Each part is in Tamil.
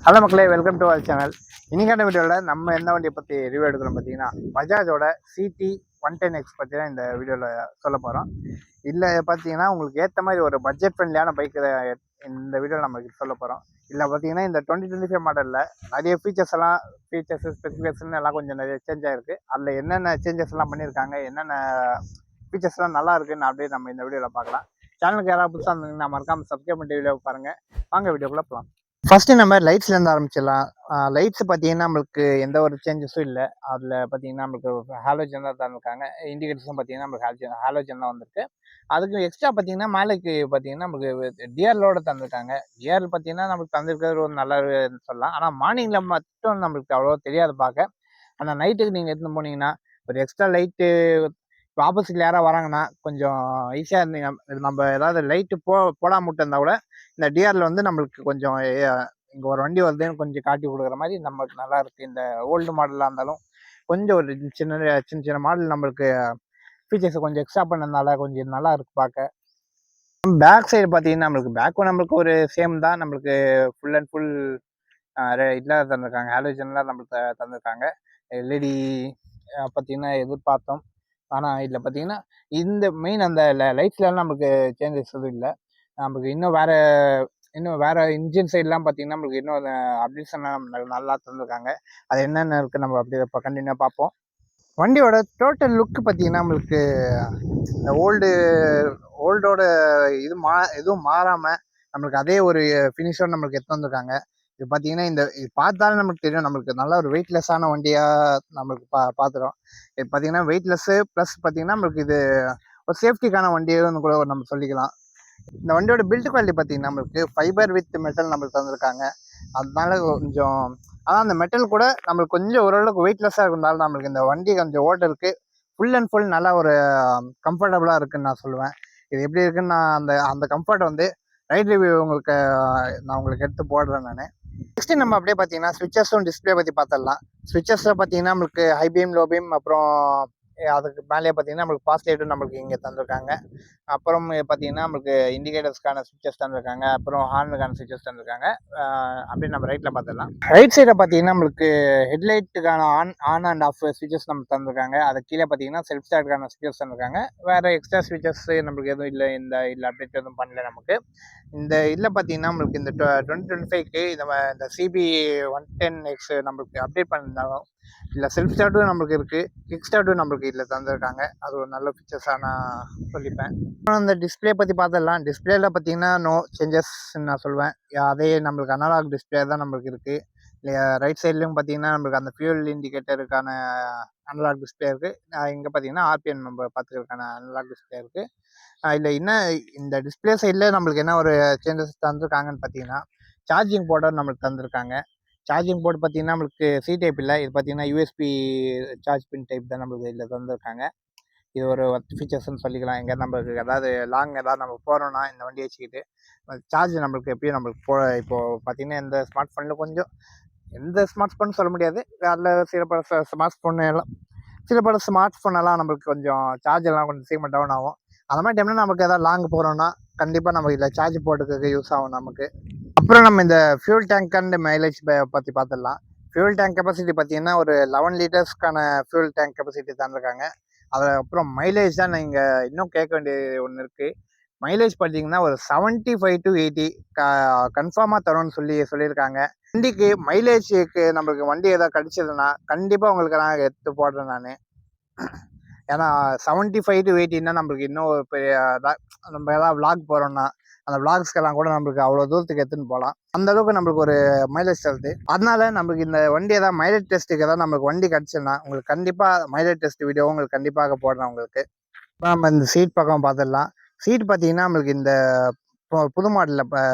ஹலோ மக்களே, வெல்கம் டு அவர் சேனல். இன்னைக்கான வீடியோவில் நம்ம எந்த வண்டியை பற்றி ரிவ்யூ எடுக்கிறோம் பார்த்தீங்கன்னா, பஜாஜோட சிடி 110X பற்றி தான் இந்த வீடியோவில் சொல்ல போகிறோம். இல்லை பார்த்தீங்கன்னா உங்களுக்கு ஏற்ற மாதிரி ஒரு பட்ஜெட் ஃப்ரெண்ட்லியான பைக்கு இந்த வீடியோவில் நம்ம சொல்ல போகிறோம். இல்லை பார்த்தீங்கன்னா இந்த 2025 மாடலில் நிறைய ஃபீச்சர்ஸ் ஸ்பெசிஃபிகேஷன் எல்லாம் கொஞ்சம் நிறைய சேஞ்ச் ஆகிருக்கு. அதில் என்னென்ன சேஞ்சஸ் எல்லாம் பண்ணியிருக்காங்க, என்னென்ன ஃபீச்சர்ஸ்லாம் நல்லா இருக்குன்னு அப்படியே நம்ம இந்த வீடியோவில் பார்க்கலாம். சேனலுக்கு யாராவது புதுசாக இருந்தீங்கன்னா மறக்காமல் சப்ஸ்கிரைப் பண்ணிட்டு வீடியோ பாருங்கள். வாங்க வீடியோக்குள்ளே போகலாம். ஃபர்ஸ்ட் நம்ம லைட்ஸ்லேருந்து ஆரம்பிச்சிடலாம். லைட்ஸ் பார்த்தீங்கன்னா நம்மளுக்கு எந்த ஒரு சேஞ்சஸும் இல்லை. அதில் பார்த்தீங்கன்னா நம்மளுக்கு ஹாலோஜன் தான் தந்திருக்காங்க. இண்டிகேட்டர்ஸும் பார்த்தீங்கன்னா நம்மளுக்கு ஹாலோஜன் தான் வந்திருக்கு. அதுக்கு எக்ஸ்ட்ரா பார்த்தீங்கன்னா மேலுக்கு பார்த்தீங்கன்னா நம்மளுக்கு டிஆர்லோட தந்திருக்காங்க. டிஆர் பார்த்தீங்கன்னா நம்மளுக்கு தந்திருக்கிறது ஒரு நல்லதுன்னு சொல்லலாம். ஆனால் மார்னிங்கில் மட்டும் நம்மளுக்கு அவ்வளோ தெரியாது பார்க்க. ஆனால் நைட்டுக்கு நீங்கள் எடுத்துன்னு போனீங்கன்னா ஒரு எக்ஸ்ட்ரா லைட்டு இப்போ ஆப்போசிட்டில் யாராவது வராங்கன்னா கொஞ்சம் ஈஸியாக இருந்தீங்க. நம்ம ஏதாவது லைட்டு போடாம விட்டு இருந்தால் கூட இந்த டிஆரில் வந்து நம்மளுக்கு கொஞ்சம் இங்கே ஒரு வண்டி வருதுன்னு கொஞ்சம் காட்டி கொடுக்குற மாதிரி நம்மளுக்கு நல்லா இருக்குது. இந்த ஓல்டு மாடலாக இருந்தாலும் கொஞ்சம் ஒரு சின்ன சின்ன மாடல் நம்மளுக்கு ஃபீச்சர்ஸை கொஞ்சம் எக்ஸ்ட்ரா பண்ணதுனால கொஞ்சம் நல்லா இருக்குது பார்க்க. பேக் சைடு பார்த்தீங்கன்னா நம்மளுக்கு ஒரு சேம் தான். நம்மளுக்கு ஃபுல் அண்ட் ஃபுல் இல்லாத தந்திருக்காங்க. ஹாலோஜன்லாம் நம்மளுக்கு தந்திருக்காங்க. எல்இடி பார்த்தீங்கன்னா எதிர்பார்த்தோம். ஆனால் இதில் பார்த்தீங்கன்னா இந்த மெயின் அந்த லைட்ஸ்லாம் நம்மளுக்கு சேஞ்சஸ் எதுவும் இல்லை. நம்மளுக்கு இன்னும் வேற இன்ஜின் சைட்லாம் பார்த்தீங்கன்னா நம்மளுக்கு இன்னும் அப்டேஷன்லாம் நல்லா தந்திருக்காங்க. அது என்னென்ன இருக்குது நம்ம அப்படியே இப்போ கண்டினியூவாக பார்ப்போம். வண்டியோட டோட்டல் லுக்கு பார்த்தீங்கன்னா நம்மளுக்கு ஓல்டோட எதுவும் மாறாமல் நம்மளுக்கு அதே ஒரு ஃபினிஷோடு நம்மளுக்கு எடுத்து வந்திருக்காங்க. இது பார்த்தீங்கன்னா இது பார்த்தாலும் நமக்கு தெரியும், நம்மளுக்கு நல்ல ஒரு வெயிட்லெஸ்ஸான வண்டியாக நம்மளுக்கு பார்த்துறோம். இது பார்த்தீங்கன்னா வெயிட்லெஸ்ஸு ப்ளஸ் பார்த்தீங்கன்னா நம்மளுக்கு இது ஒரு சேஃப்டிக்கான வண்டின்னு கூட நம்ம சொல்லிக்கலாம். இந்த வண்டியோட பில்ட் குவாலிட்டி பார்த்தீங்கன்னா நம்மளுக்கு ஃபைபர் வித் மெட்டல் நம்மளுக்கு தந்திருக்காங்க. அதனால கொஞ்சம் ஆனால் அந்த மெட்டல் கூட நம்மளுக்கு கொஞ்சம் ஓரளவுக்கு வெயிட்லெஸ்ஸாக இருந்தாலும் நம்மளுக்கு இந்த வண்டி கொஞ்சம் ஓட்டருக்கு ஃபுல் அண்ட் ஃபுல் நல்லா ஒரு கம்ஃபர்டபுளாக இருக்குன்னு நான் சொல்லுவேன். இது எப்படி இருக்குன்னு நான் அந்த கம்ஃபர்ட் வந்து ரைட் ரிவ்யூ நான் உங்களுக்கு எடுத்து போடுறேன் நான். நெக்ஸ்ட் நம்ம அப்படியே பார்த்தீங்கன்னா ஸ்விட்சஸும் டிஸ்பிளே பற்றி பார்த்துடலாம். ஸ்விட்சஸில் பார்த்தீங்கன்னா நம்மளுக்கு ஹை பீம், லோ பீம், அப்புறம் அதுக்கு மேலே பார்த்தீங்கன்னா நம்மளுக்கு பாஸ் லைட்டும் நம்மளுக்கு இங்கே தந்திருக்காங்க. அப்புறம் பார்த்தீங்கன்னா நம்மளுக்கு இண்டிகேட்டர்ஸ்க்கான ஸ்விட்சஸ் தந்திருக்காங்க. அப்புறம் ஹார்னுக்கான ஸ்விட்சஸ் தந்திருக்காங்க. அப்படியே நம்ம ரைட்டில் பார்த்துடலாம். ரைட் சைடில் பார்த்தீங்கன்னா நம்மளுக்கு ஹெட்லைட்டுக்கான ஆன் அண்ட் ஆஃப் ஸ்விட்சஸ் நம்ம தந்திருக்காங்க. அது கீழே பார்த்தீங்கன்னா செல்ஃப் ஸ்டார்ட்டுக்கான ஸ்விட்சஸ் தந்திருக்காங்க. வேறு எக்ஸ்ட்ரா ஸ்விட்சஸ் நம்மளுக்கு எதுவும் இல்லை. இல்லை அப்டேட் எதுவும் பண்ணல நமக்கு. இந்த இதில் பார்த்தீங்கன்னா நம்மளுக்கு இந்த 2025க்கு இந்த சிபி 110X நம்மளுக்கு அப்டேட் பண்ணியிருந்தாலும் இல்லை செல்ஃப் ஸ்டார்ட்டும் நம்மளுக்கு இருக்குது, கிக் ஸ்டார்ட்டும் நம்மளுக்கு இதில் தந்திருக்காங்க. அது ஒரு நல்ல ஃபீச்சர்ஸாக நான் சொல்லிப்பேன். அந்த டிஸ்பிளே பற்றி பார்த்துடலாம். டிஸ்பிளேல பார்த்தீங்கன்னா நோ சேஞ்சஸ் நான் சொல்லுவேன். அதே நம்மளுக்கு அனலாக் டிஸ்பிளே தான் நம்மளுக்கு இருக்குது. இல்லையா ரைட் சைட்லேயும் பார்த்தீங்கன்னா நம்மளுக்கு அந்த ஃபியூல் இண்டிகேட்டருக்கான அனலாக் டிஸ்பிளே இருக்குது. இங்கே பார்த்தீங்கன்னா ஆர்பிஎன் நம்ம பார்த்துக்கிறதுக்கான அனலாக் டிஸ்பிளே இருக்குது. இல்லை இன்னும் இந்த டிஸ்பிளே சைடில் நம்மளுக்கு என்ன ஒரு சேஞ்சஸ் தந்திருக்காங்கன்னு பார்த்தீங்கன்னா சார்ஜிங் போர்டர் நம்மளுக்கு தந்திருக்காங்க. சார்ஜிங் போர்டு பார்த்தீங்கன்னா நம்மளுக்கு சி டைப் இல்லை. இது பார்த்தீங்கன்னா யூஎஸ்பி சார்ஜ் பின் டைப் தான் நம்மளுக்கு இதில் தந்திருக்காங்க. இது ஒரு ஃபீச்சர்ஸ்ன்னு சொல்லிக்கலாம். எங்கே நம்மளுக்கு ஏதாவது ஏதாவது நம்ம போகிறோன்னா இந்த வண்டி வச்சுக்கிட்டு சார்ஜ் நம்மளுக்கு எப்பயும் நம்மளுக்கு இப்போது பார்த்தீங்கன்னா எந்த ஸ்மார்ட் ஃபோன் சொல்ல முடியாது. அதில் சில பல ஸ்மார்ட் ஃபோனெல்லாம் நம்மளுக்கு கொஞ்சம் சார்ஜ் எல்லாம் கொஞ்சம் சீக்கிரம் டவுன் ஆகும். அந்த மாதிரி டைமில் நமக்கு எதாவது லாங் போகிறோன்னா கண்டிப்பாக நம்ம இதில் சார்ஜ் போட்டுக்க யூஸ் ஆகும் நமக்கு. அப்புறம் நம்ம இந்த ஃபியூல் டேங்க் அண்ட் மைலேஜ் பற்றி பார்த்துடலாம். ஃபியூல் டேங்க் கெப்பாசிட்டி பார்த்தீங்கன்னா ஒரு 11 லிட்டர்ஸ்க்கான ஃபியூல் டேங்க் கெப்பாசிட்டி தந்திருக்காங்க. அதுக்கப்புறம் மைலேஜ் தான் நீங்கள் இன்னும் கேட்க வேண்டியது ஒன்று இருக்குது. மைலேஜ் பார்த்தீங்கன்னா ஒரு 75 to 80 கன்ஃபார்மாக தரும்னு சொல்லியிருக்காங்க. வண்டிக்கு மைலேஜுக்கு நம்மளுக்கு வண்டி ஏதாவது கிடச்சிதுன்னா கண்டிப்பாக உங்களுக்கு நான் எடுத்து போடுறேன் நான். ஏன்னா 75 to 80ன்னா நம்மளுக்கு இன்னும் ஒரு பெரிய நம்ம ஏதாவது விளாக் போகிறோம்னா அந்த விளாக்ஸ்க்கெல்லாம் கூட நம்மளுக்கு அவ்வளோ தூரத்துக்கு எடுத்துன்னு போகலாம். அந்த அளவுக்கு நம்மளுக்கு ஒரு மைலேஜ் தருது. அதனால நம்மளுக்கு இந்த வண்டி ஏதாவது மைலேஜ் டெஸ்ட்டுக்கு ஏதாவது நம்மளுக்கு வண்டி கிடச்சுன்னா உங்களுக்கு கண்டிப்பாக மைலேஜ் டெஸ்ட் வீடியோ உங்களுக்கு கண்டிப்பாக போடுறேன் உங்களுக்கு. நம்ம இந்த சீட் பக்கம் பார்த்துடலாம். சீட் பார்த்தீங்கன்னா நம்மளுக்கு இந்த புது மாடலில்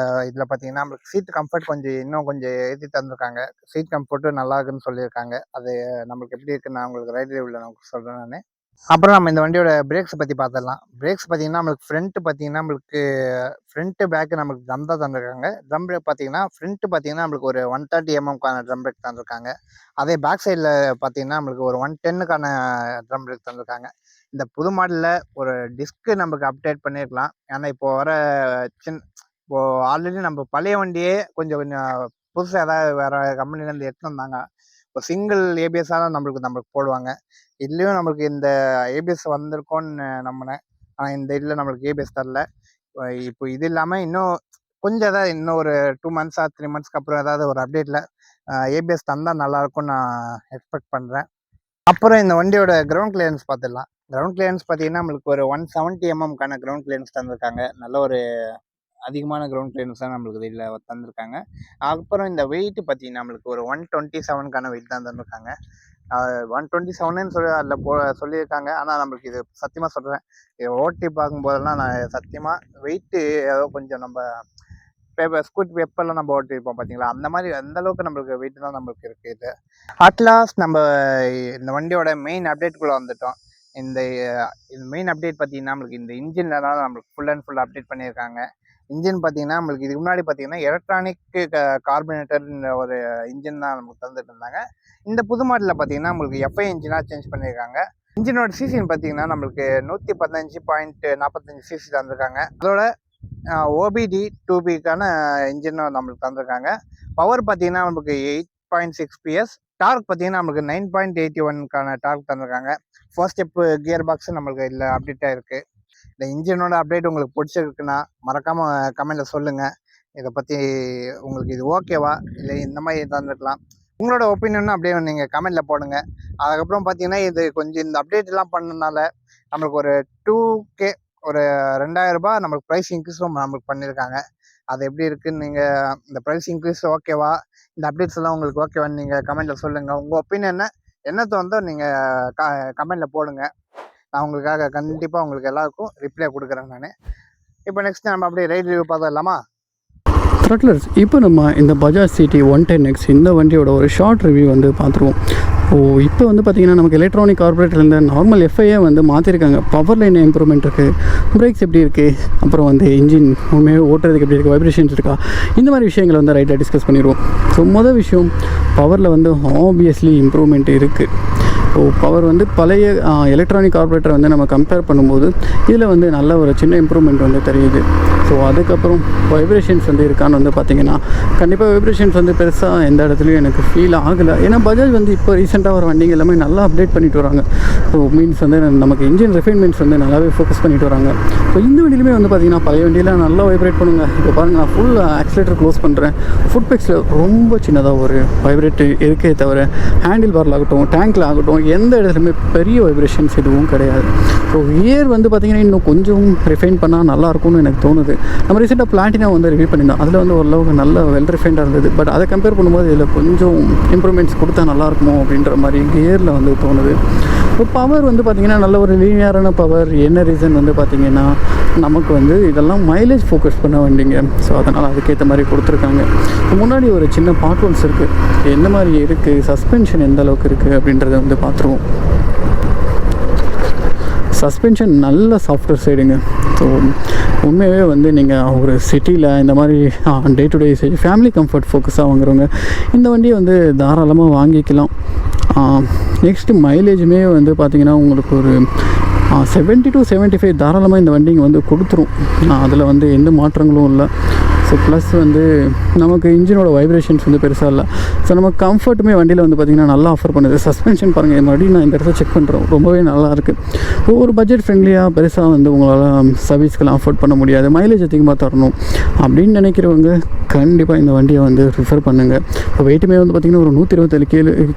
இதில் பார்த்தீங்கன்னா நம்மளுக்கு சீட் கம்ஃபர்ட் இன்னும் கொஞ்சம் ஏற்றி தந்திருக்காங்க. சீட் கம்ஃபர்ட்டும் நல்லா இருக்குன்னு சொல்லியிருக்காங்க. அது நம்மளுக்கு எப்படி இருக்குன்னு நான் உங்களுக்கு ரைட் ரிவ்யூவில் நான் சொல்கிறேன் நான். அப்புறம் நம்ம இந்த வண்டியோட பிரேக்ஸ் பற்றி பார்த்துடலாம். பிரேக்ஸ் பார்த்தீங்கன்னா நம்மளுக்கு ஃப்ரண்ட்டு பேக்கு நம்மளுக்கு ட்ரம் தான் தந்திருக்காங்க. ட்ரம் பிரேக் பார்த்தீங்கன்னா ஃப்ரண்ட்டு பார்த்தீங்கன்னா நம்மளுக்கு ஒரு 130 mm ட்ரம் பிரேக் தந்திருக்காங்க. அதே பேக் சைடில் பார்த்தீங்கன்னா நம்மளுக்கு ஒரு 110க்கான ட்ரம் பிரேக் தந்திருக்காங்க. இந்த புது மாடலில் ஒரு டிஸ்க்கு நம்மளுக்கு அப்டேட் பண்ணியிருக்கலாம். ஏன்னா இப்போது ஆல்ரெடி நம்ம பழைய வண்டியே கொஞ்சம் புதுசாக ஏதாவது வேறு கம்பெனிலேருந்து எடுத்துன்னு வந்தாங்க. இப்போ சிங்கிள் ஏபிஎஸ்ஸாக தான் நம்மளுக்கு போடுவாங்க. இதுலேயும் நம்மளுக்கு இந்த ஏபிஎஸ் வந்திருக்கோன்னு நம்பினேன். ஆனால் இந்த இதில் நம்மளுக்கு ஏபிஎஸ் தரல. இப்போ இது இல்லாமல் இன்னும் கொஞ்சம் ஏதாவது இன்னும் ஒரு 2 months 3 monthsக்கு அப்புறம் ஏதாவது ஒரு அப்டேட்டில் ஏபிஎஸ் தந்தால் நல்லாயிருக்கும்னு நான் எக்ஸ்பெக்ட் பண்ணுறேன். அப்புறம் இந்த வண்டியோட கிரவுண்ட் கிளியரன்ஸ் பார்த்துடலாம். கிரவுண்ட் கிளியரன்ஸ் பார்த்தீங்கன்னா நம்மளுக்கு ஒரு 170 mmக்கான கிரவுண்ட் கிளியரன்ஸ் தந்திருக்காங்க. நல்ல ஒரு அதிகமான கிரவுண்ட் கிளியரன்ஸ் தான் நம்மளுக்கு இதில் தந்திருக்காங்க. அப்புறம் இந்த வெயிட் பார்த்தீங்கன்னா நம்மளுக்கு ஒரு 127க்கான வெயிட் தான் தந்திருக்காங்க. 127ன்னு அதில் சொல்லியிருக்காங்க. ஆனால் நம்மளுக்கு இது சத்தியமாக சொல்கிறேன், இது ஓட்டி பார்க்கும்போதெல்லாம் நான் சத்தியமாக வெயிட்டு ஏதோ கொஞ்சம் நம்ம ஸ்கூட்டி எப்பெல்லாம் நம்ம ஓட்டிருப்போம் பார்த்தீங்களா, அந்த மாதிரி அந்த அளவுக்கு நம்மளுக்கு வெயிட் தான் நம்மளுக்கு இருக்குது. இது அட்லாஸ்ட் நம்ம இந்த வண்டியோட மெயின் அப்டேட்டுக்குள்ளே வந்துட்டோம். இந்த மெயின் அப்டேட் பார்த்தீங்கன்னா நம்மளுக்கு இந்த இன்ஜினில் தான் நம்மளுக்கு ஃபுல் அண்ட் ஃபுல் அப்டேட் பண்ணியிருக்காங்க. இன்ஜின் பார்த்தீங்கன்னா நம்மளுக்கு இதுக்கு முன்னாடி பார்த்தீங்கன்னா எலக்ட்ரானிக் கார்பனேட்டர்ன்ற ஒரு இன்ஜின் தான் நமக்கு தந்துட்டு இருந்தாங்க. இந்த புது மாடலில் பார்த்தீங்கன்னா நம்மளுக்கு எஃப்ஐ இன்ஜினாக சேஞ்ச் பண்ணியிருக்காங்க. இன்ஜினோட சிசின்னு பார்த்தீங்கன்னா நம்மளுக்கு 115.45 சிசி தந்திருக்காங்க. அதோட OBD 2Bக்கான இன்ஜினும் நம்மளுக்கு தந்திருக்காங்க. பவர் பார்த்தீங்கன்னா நம்மளுக்கு 8.6 PS. டார்க் பார்த்தீங்கன்னா நம்மளுக்கு 9.81க்கான டார்க் தந்திருக்காங்க. ஃபர்ஸ்ட் ஸ்டெப் கியர் பாக்ஸ் நம்மளுக்கு இதில் அப்டேட் ஆகிருக்கு. இந்த இன்ஜினோட அப்டேட் உங்களுக்கு பிடிச்சிருக்குன்னா மறக்காமல் கமெண்ட்டில் சொல்லுங்கள். இதை பற்றி உங்களுக்கு இது ஓகேவா இல்லை இந்த மாதிரி தந்துருக்கலாம், உங்களோட ஒப்பீனியன் அப்படியே நீங்கள் கமெண்ட்டில் போடுங்க. அதுக்கப்புறம் பார்த்தீங்கன்னா இது கொஞ்சம் இந்த அப்டேட்லாம் பண்ணனால நம்மளுக்கு ஒரு 2K ஒரு 2000 ரூபாய் நம்மளுக்கு ப்ரைஸ் இன்க்ரீஸும் நம்மளுக்கு பண்ணியிருக்காங்க. அது எப்படி இருக்குன்னு நீங்கள் இந்த ப்ரைஸ் இன்க்ரீஸ் ஓகேவா, இந்த அப்டேட்ஸ் எல்லாம் உங்களுக்கு ஓகேவான்னு நீங்கள் கமெண்ட்டில் சொல்லுங்கள். உங்கள் ஒப்பீனியன் என்ன தோணுதோ நீங்கள் கமெண்ட்டில் போடுங்க. நான் உங்களுக்காக கண்டிப்பாக உங்களுக்கு எல்லாருக்கும் ரிப்ளை கொடுக்குறேன் நான். இப்போ நெக்ஸ்ட் நம்ம அப்படியே ரைட் ரிவ்யூ பார்த்துடலாமா? த்ராட்லர்ஸ், இப்போ நம்ம இந்த பஜாஜ் சிட்டி 110X இந்த வண்டியோட ஒரு ஷார்ட் ரிவ்யூ வந்து பார்த்துருவோம். இப்போ வந்து பார்த்திங்கன்னா நமக்கு எலக்ட்ரானிக் கார்பரேட்டர்லேருந்து நார்மல் எஃப்ஐயே வந்து மாற்றிருக்காங்க. பவர் லைன் இம்ப்ரூவ்மெண்ட் இருக்குது, பிரேக்ஸ் எப்படி இருக்குது, அப்புறம் வந்து இன்ஜின் உண்மையாக ஓட்டுறதுக்கு எப்படி இருக்குது, வைப்ரேஷன்ஸ் இருக்கா, இந்த மாதிரி விஷயங்களை வந்து ரைட்டாக டிஸ்கஸ் பண்ணிடுவோம். ஸோ மொதல் விஷயம், பவரில் வந்து ஆப்வியஸ்லி இம்ப்ரூவ்மெண்ட் இருக்குது. ஸோ பவர் வந்து பழைய எலக்ட்ரானிக் கார்பரேட்டரை வந்து நம்ம கம்பேர் பண்ணும்போது இதில் வந்து நல்ல ஒரு சின்ன இம்ப்ரூவ்மெண்ட் வந்து தெரியுது. ஸோ அதுக்கப்புறம் வைப்ரேஷன்ஸ் வந்து இருக்கான்னு வந்து பார்த்திங்கன்னா கண்டிப்பாக வைப்ரேஷன்ஸ் வந்து பெருசாக எந்த இடத்துலையும் எனக்கு ஃபீல் ஆகலை. ஏன்னா பஜாஜ் வந்து இப்போ ரீசெண்டாக வர வண்டிங்க எல்லாமே நல்லா அப்டேட் பண்ணிட்டு வராங்க. ஸோ மீன்ஸ் வந்து நமக்கு இன்ஜின் ரிஃபைன்மெண்ட்ஸ் வந்து நல்லாவே ஃபோக்கஸ் பண்ணிட்டு வராங்க. ஸோ இந்த வண்டியிலுமே வந்து பார்த்திங்கன்னா பழைய வண்டியில் நல்லா வைப்ரேட் பண்ணுங்க. இப்போ பாருங்கள், நான் ஃபுல் ஆக்சிலேட்டர் க்ளோஸ் பண்ணுறேன், ஃபுட் பேக்ஸில் ரொம்ப சின்னதாக ஒரு வைப்ரேட் இருக்கே தவிர ஹேண்டில் பாரில் ஆகட்டும், டேங்க்கில் ஆகட்டும், எந்த இடத்துலையுமே பெரிய வைப்ரேஷன்ஸ் எதுவும் கிடையாது. ஸோ கியர் வந்து பார்த்திங்கன்னா இன்னும் கொஞ்சம் ரிஃபைன் பண்ணால் நல்லாயிருக்கும்னு எனக்கு தோணுது. நம்ம ரீசெண்டாக பிளாட்டினா வந்து ரிவ்யூ பண்ணியிருந்தோம், அதில் வந்து ஓரளவுக்கு நல்ல வெல் ரிஃபைண்டாக இருந்தது. பட் அதை கம்பேர் பண்ணும்போது இதில் கொஞ்சம் இம்ப்ரூவ்மெண்ட்ஸ் கொடுத்தா நல்லாயிருக்குமோ அப்படின்ற மாதிரி கியரில் வந்து தோணுது. இப்போ பவர் வந்து பார்த்திங்கன்னா நல்ல ஒரு லீனியரான பவர். என்ன ரீசன் வந்து பார்த்திங்கன்னா நமக்கு வந்து இதெல்லாம் மைலேஜ் ஃபோக்கஸ் பண்ண வண்டிங்க. ஸோ அதனால் அதுக்கேற்ற மாதிரி கொடுத்துருக்காங்க. முன்னாடி ஒரு சின்ன பாட்ஹோல்ஸ் இருக்குது, எந்த மாதிரி இருக்குது, சஸ்பென்ஷன் எந்த அளவுக்கு இருக்குது அப்படின்றத வந்து பார்த்துருவோம். சஸ்பென்ஷன் நல்ல சாஃப்ட்வேர் சைடுங்க. ஸோ உண்மையாகவே வந்து நீங்கள் ஒரு சிட்டியில் இந்த மாதிரி day to day family comfort ஃபோக்கஸாக வாங்குறவங்க இந்த வண்டியை வந்து தாராளமாக வாங்கிக்கலாம். நெக்ஸ்ட்டு மைலேஜுமே வந்து பார்த்திங்கன்னா உங்களுக்கு ஒரு 70 to 75 தாராளமாக இந்த வண்டிங்க வந்து கொடுத்துரும். அதில் வந்து எந்த மாற்றங்களும் இல்லை. ஸோ ப்ளஸ் வந்து நமக்கு இன்ஜினோட வைப்ரேஷன்ஸ் வந்து பெருசாக இல்லை. ஸோ நம்ம கம்ஃபர்ட்டுமே வண்டியில் வந்து பார்த்திங்கன்னா நல்லா ஆஃபர் பண்ணுது. சஸ்பென்ஷன் பாருங்கள், மறுபடியும் நான் இந்த இடத்துல செக் பண்ணுறோம், ரொம்பவே நல்லாயிருக்கு. ஒரு பட்ஜெட் ஃப்ரெண்ட்லியாக பெருசாக வந்து உங்களால் சர்வீஸ்க்கெல்லாம் அஃபோர்ட் பண்ண முடியாது, மைலேஜ் அதிகமாக தரணும் அப்படின்னு நினைக்கிறவங்க கண்டிப்பாக இந்த வண்டியை வந்து ப்ரிஃபர் பண்ணுங்கள். இப்போ வெயிட்டுமே வந்து பார்த்திங்கன்னா ஒரு 127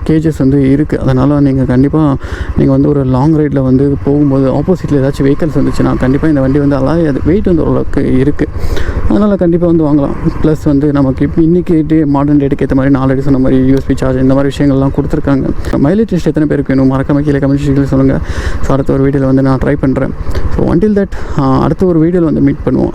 kgs வந்து இருக்குது. அதனால் நீங்கள் கண்டிப்பாக நீங்கள் வந்து ஒரு லாங் ரைடில் வந்து போகும்போது ஆப்போசிட்டில் ஏதாச்சும் வெஹிக்கல்ஸ் வந்துச்சுன்னா கண்டிப்பாக இந்த வண்டி வந்து அலாயாது வெயிட் வந்து ஓரளவுக்கு இருக்குது. அதனால் கண்டிப்பாக வந்து வாங்கலாம். ப்ளஸ் வந்து நமக்கு இப்போ இன்றைக்கி மாடர்ன் டேட்டுக்கு ஏற்ற மாதிரி 4 அடி சொன்ன மாதிரி USB சார்ஜ் இந்த மாதிரி விஷயங்கள்லாம் கொடுத்துருக்காங்க. மைலேஜ் டெஸ்ட் எத்தனை பேருக்கு வேணும் மறக்காம கீழே கமெண்ட் செக்ஷனில் சொல்லுங்கள். ஸோ அடுத்த ஒரு வீடியோவில் வந்து நான் ட்ரை பண்ணுறேன். ஸோ அன்டில் தட் அடுத்த ஒரு வீடியோவில் வந்து மீட் பண்ணுவோம்.